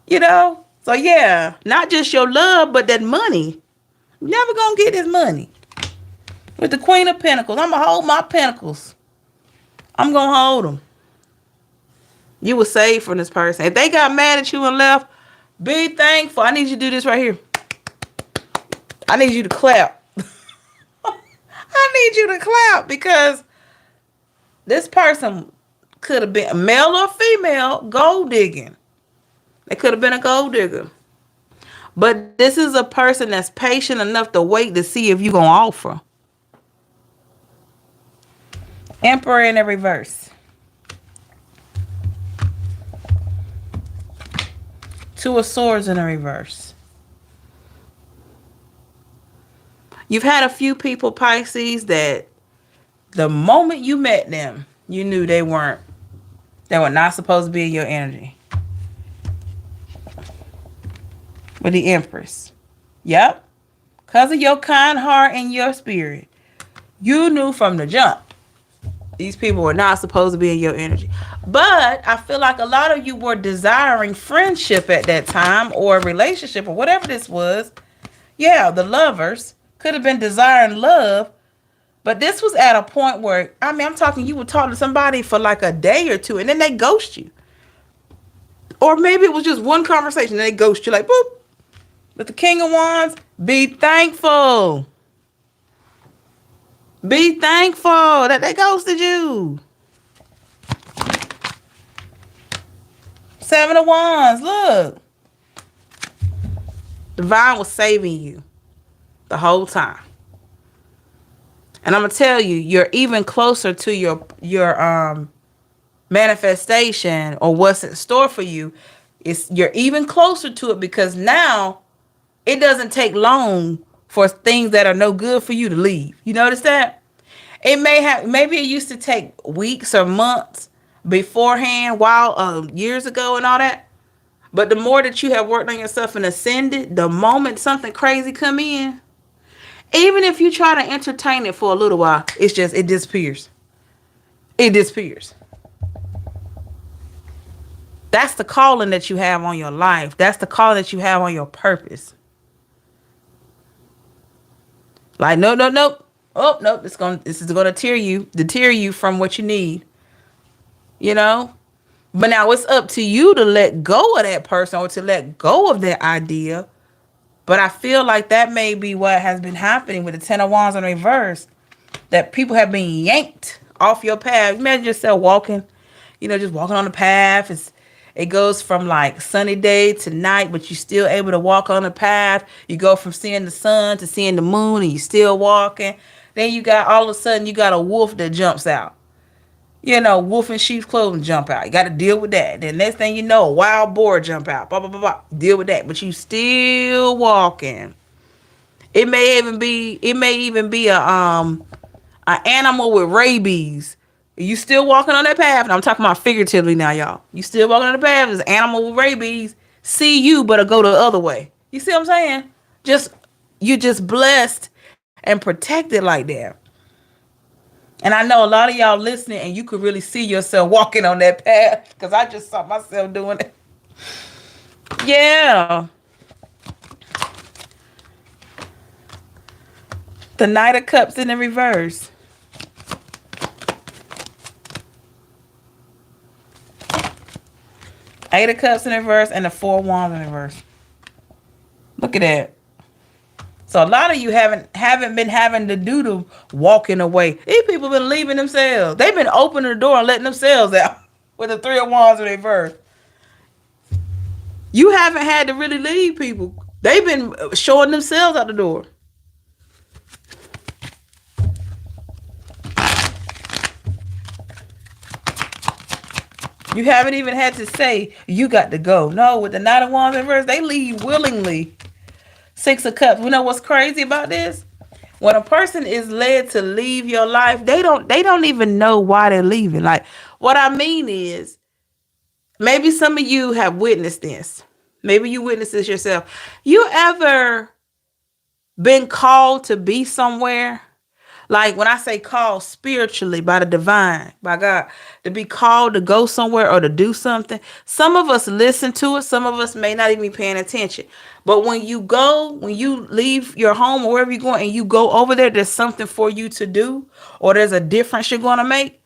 You know? So yeah, not just your love, but that money. Never gonna get this money. With the Queen of Pentacles, I'm gonna hold my pentacles. I'm gonna hold them. You were saved from this person. If they got mad at you and left, be thankful. I need you to do this right here. I need you to clap. I need you to clap because this person could have been male or female gold digging. They could have been a gold digger. But this is a person that's patient enough to wait to see if you're going to offer. Emperor in the reverse. Two of Swords in the reverse. You've had a few people, Pisces, that the moment you met them, you knew they were not supposed to be in your energy. With the Empress. Yep. Because of your kind heart and your spirit, you knew from the jump these people were not supposed to be in your energy. But I feel like a lot of you were desiring friendship at that time or a relationship or whatever this was. Yeah, the lovers could have been desiring love. But this was at a point where, I mean, I'm talking you would talk to somebody for like a day or two and then they ghost you. Or maybe it was just one conversation and they ghost you like, boop. With the King of Wands, be thankful. Be thankful that they ghosted you. Seven of Wands, look. Divine was saving you the whole time. And I'm going to tell you, you're even closer to your manifestation or what's in store for you. You're even closer to it because now it doesn't take long for things that are no good for you to leave. You notice that? Maybe it used to take weeks or months beforehand, years ago and all that. But the more that you have worked on yourself and ascended, the moment something crazy come in, even if you try to entertain it for a little while, it disappears. It disappears. That's the calling that you have on your life. That's the calling that you have on your purpose. Like, no. Oh, no, this is gonna deter you from what you need. You know? But now it's up to you to let go of that person or to let go of that idea. But I feel like that may be what has been happening with the Ten of Wands in reverse. That people have been yanked off your path. Imagine yourself walking, just walking on the path. It goes from like sunny day to night, but you're still able to walk on the path. You go from seeing the sun to seeing the moon and you're still walking. Then all of a sudden you got a wolf that jumps out. Wolf in sheep's clothing jump out. You got to deal with that. Then next thing you know, a wild boar jump out. Blah, blah, blah, blah. Deal with that. But you still walking. It may even be a an animal with rabies. You still walking on that path. And I'm talking about figuratively now, y'all. You still walking on the path. There's an animal with rabies. See you, but it'll go the other way. You see what I'm saying? You're just blessed and protected like that. And I know a lot of y'all listening and you could really see yourself walking on that path because I just saw myself doing it. Yeah. The Knight of Cups in the reverse. Eight of Cups in the reverse and the Four of Wands in the reverse. Look at that. So a lot of you haven't been having to do the walking away. These people been leaving themselves. They've been opening the door and letting themselves out with the Three of Wands in reverse. You haven't had to really leave people. They've been showing themselves out the door. You haven't even had to say, you got to go. No, with the Knight of Wands in reverse, they leave willingly. Six of Cups. You know what's crazy about this? When a person is led to leave your life, they don't even know why they're leaving. Like, what I mean is, maybe some of you have witnessed this. Maybe you witnessed this yourself. You ever been called to be somewhere? Like when I say called spiritually by the divine, by God, to be called to go somewhere or to do something. Some of us listen to it. Some of us may not even be paying attention. But when you leave your home or wherever you're going and you go over there, there's something for you to do or there's a difference you're going to make,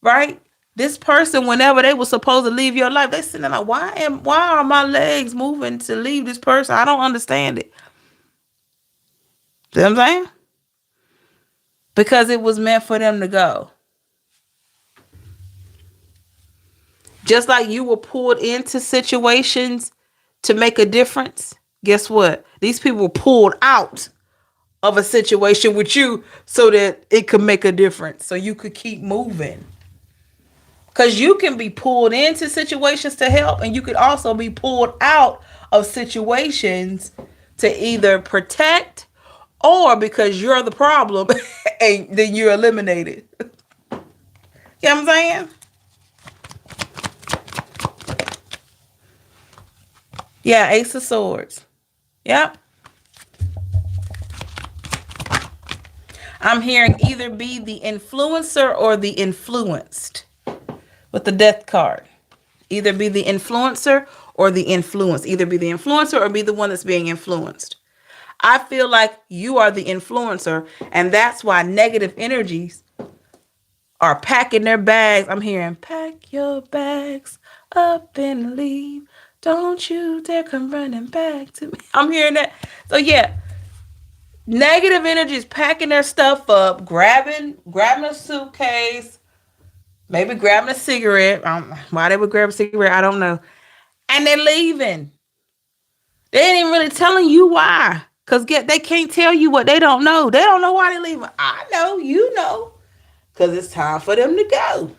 right? This person, whenever they were supposed to leave your life, they sitting there like, why are my legs moving to leave this person? I don't understand it. See what I'm saying? Because it was meant for them to go. Just like you were pulled into situations to make a difference, guess what? These people were pulled out of a situation with you so that it could make a difference, so you could keep moving. Because you can be pulled into situations to help, and you could also be pulled out of situations to either protect or because you're the problem and then you're eliminated. You know what I'm saying? Yeah, Ace of Swords. Yep. I'm hearing either be the influencer or the influenced with the Death card. Either be the influencer or the influenced. Either be the influencer or be the one that's being influenced. I feel like you are the influencer, and that's why negative energies are packing their bags. I'm hearing, pack your bags up and leave. Don't you dare come running back to me. I'm hearing that. So yeah, negative energies packing their stuff up, grabbing a suitcase, maybe grabbing a cigarette. Why they would grab a cigarette, I don't know. And they're leaving. They ain't even really telling you why. Because they can't tell you what they don't know. They don't know why they're leaving. I know, you know. Because it's time for them to go.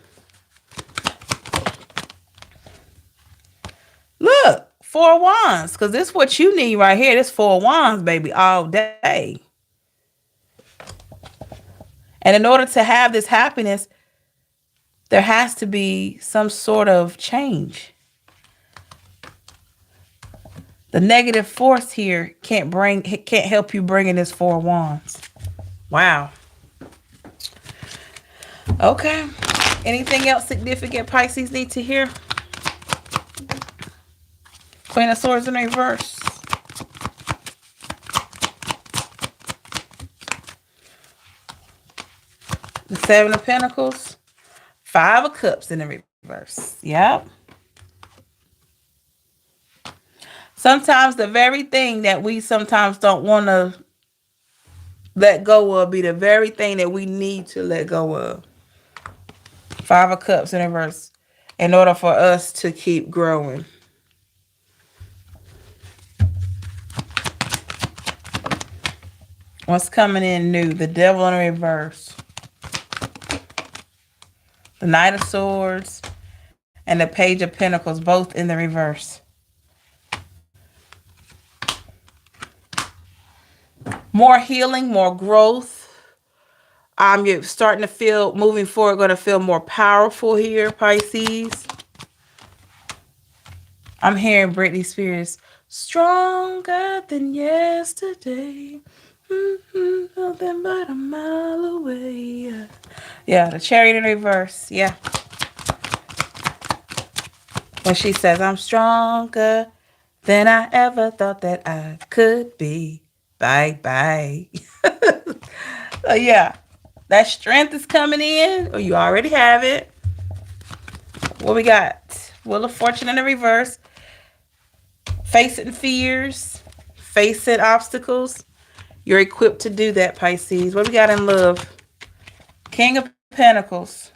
Look, Four of Wands. Because this is what you need right here. This Four of Wands, baby, all day. And in order to have this happiness, there has to be some sort of change. The negative force here can't help you bring in this Four of Wands. Wow. Okay. Anything else significant Pisces need to hear? Queen of Swords in reverse. The Seven of Pentacles. Five of Cups in the reverse. Yep. Sometimes the very thing that we sometimes don't want to let go of be the very thing that we need to let go of. Five of Cups in reverse. In order for us to keep growing. What's coming in new? The Devil in reverse. The Knight of Swords and the Page of Pentacles, both in the reverse. More healing, more growth. You're starting to feel, moving forward, going to feel more powerful here, Pisces. I'm hearing Britney Spears. Stronger than yesterday. Nothing but a mile away. Yeah, the Chariot in reverse. Yeah. When she says, I'm stronger than I ever thought that I could be. Bye, bye. So yeah, that strength is coming in. Or you already have it. What we got? Wheel of Fortune in the reverse. Facing fears. Facing obstacles. You're equipped to do that, Pisces. What we got in love? King of Pentacles.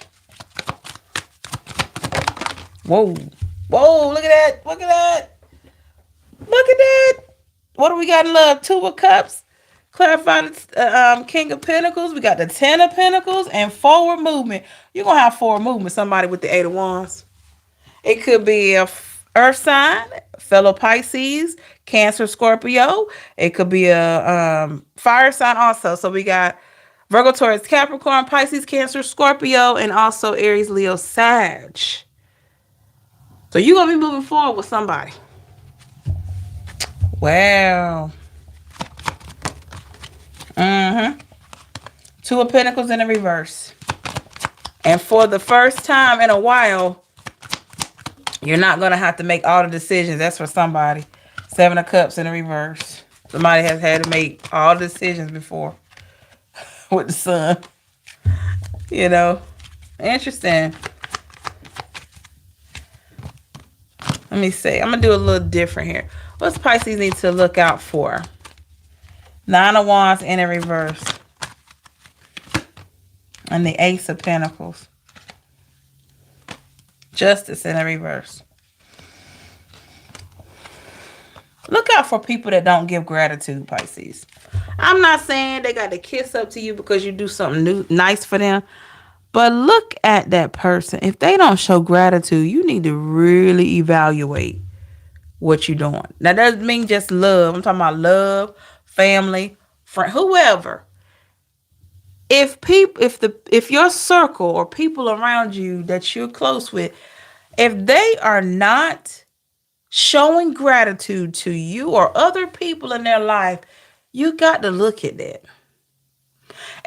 Whoa. Whoa, look at that. Look at that. Look at that. What do we got in love? Two of Cups. Clarify the King of Pentacles. We got the 10 of Pentacles and forward movement. You're going to have forward movement. Somebody with the 8 of Wands. It could be a earth sign, fellow Pisces, Cancer, Scorpio. It could be a fire sign also. So we got Virgo, Taurus, Capricorn, Pisces, Cancer, Scorpio, and also Aries, Leo, Sag. So you're going to be moving forward with somebody. Wow. Two of Pentacles in the reverse. And for the first time in a while, you're not going to have to make all the decisions. That's for somebody. 7 of Cups in the reverse. Somebody has had to make all the decisions before with the sun. You know, interesting. Let me see. I'm going to do a little different here. What's Pisces need to look out for? 9 of Wands in a reverse. And the Ace of Pentacles. Justice in a reverse. Look out for people that don't give gratitude, Pisces. I'm not saying they got to kiss up to you because you do something new, nice for them. But look at that person. If they don't show gratitude, you need to really evaluate what you're doing. Now, that doesn't mean just love. I'm talking about love, family, friend, whoever. If your circle or people around you that you're close with, if they are not showing gratitude to you or other people in their life, you got to look at that.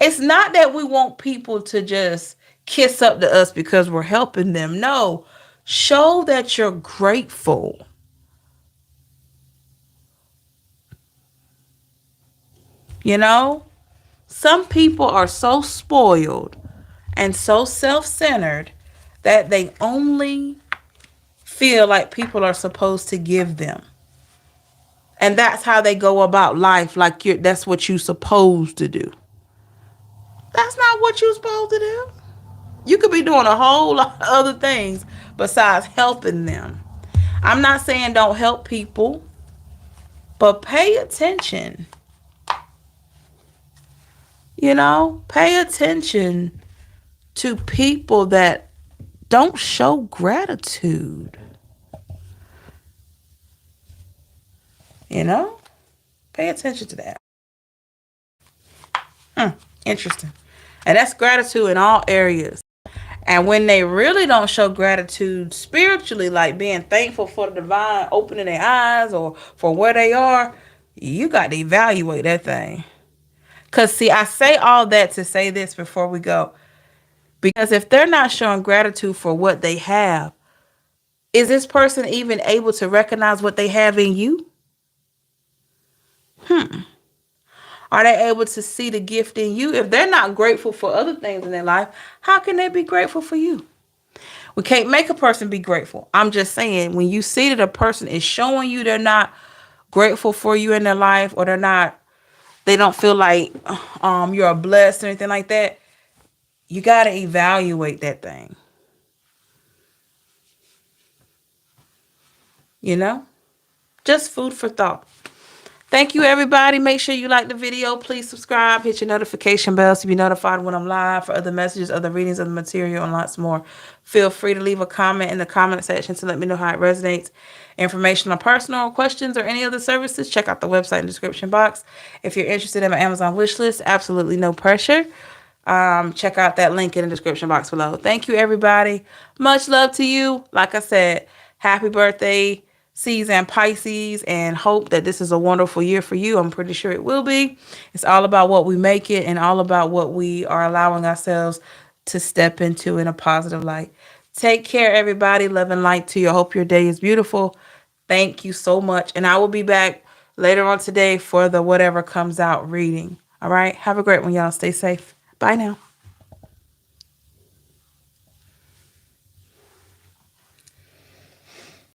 It's not that we want people to just kiss up to us because we're helping them. No, show that you're grateful. You know, some people are so spoiled and so self-centered that they only feel like people are supposed to give them. And that's how they go about life, like that's what you're supposed to do. That's not what you're supposed to do. You could be doing a whole lot of other things besides helping them. I'm not saying don't help people, but pay attention. You know, pay attention to people that don't show gratitude. You know, pay attention to that. Interesting. And that's gratitude in all areas. And when they really don't show gratitude spiritually, like being thankful for the divine opening their eyes or for where they are, you got to evaluate that thing. Because, see, I say all that to say this before we go. Because if they're not showing gratitude for what they have, is this person even able to recognize what they have in you? Are they able to see the gift in you? If they're not grateful for other things in their life, how can they be grateful for you? We can't make a person be grateful. I'm just saying, when you see that a person is showing you they're not grateful for you in their life, or they don't feel like you're blessed or anything like that, you got to evaluate that thing. You know? Just food for thought. Thank you, everybody. Make sure you like the video. Please subscribe. Hit your notification bell to be notified when I'm live for other messages, other readings of the material, and lots more. Feel free to leave a comment in the comment section to let me know how it resonates. Information on personal questions or any other services, check out the website in the description box. If you're interested in my Amazon wish list, absolutely no pressure. Check out that link in the description box below. Thank you, everybody. Much love to you. Like I said, happy birthday, season Pisces, and hope that this is a wonderful year for you. I'm pretty sure it will be. It's all about what we make it and all about what we are allowing ourselves to step into in a positive light. Take care, everybody. Love and light to you. I hope your day is beautiful. Thank you so much. And I will be back later on today for the whatever comes out reading. All right. Have a great one, y'all. Stay safe. Bye now.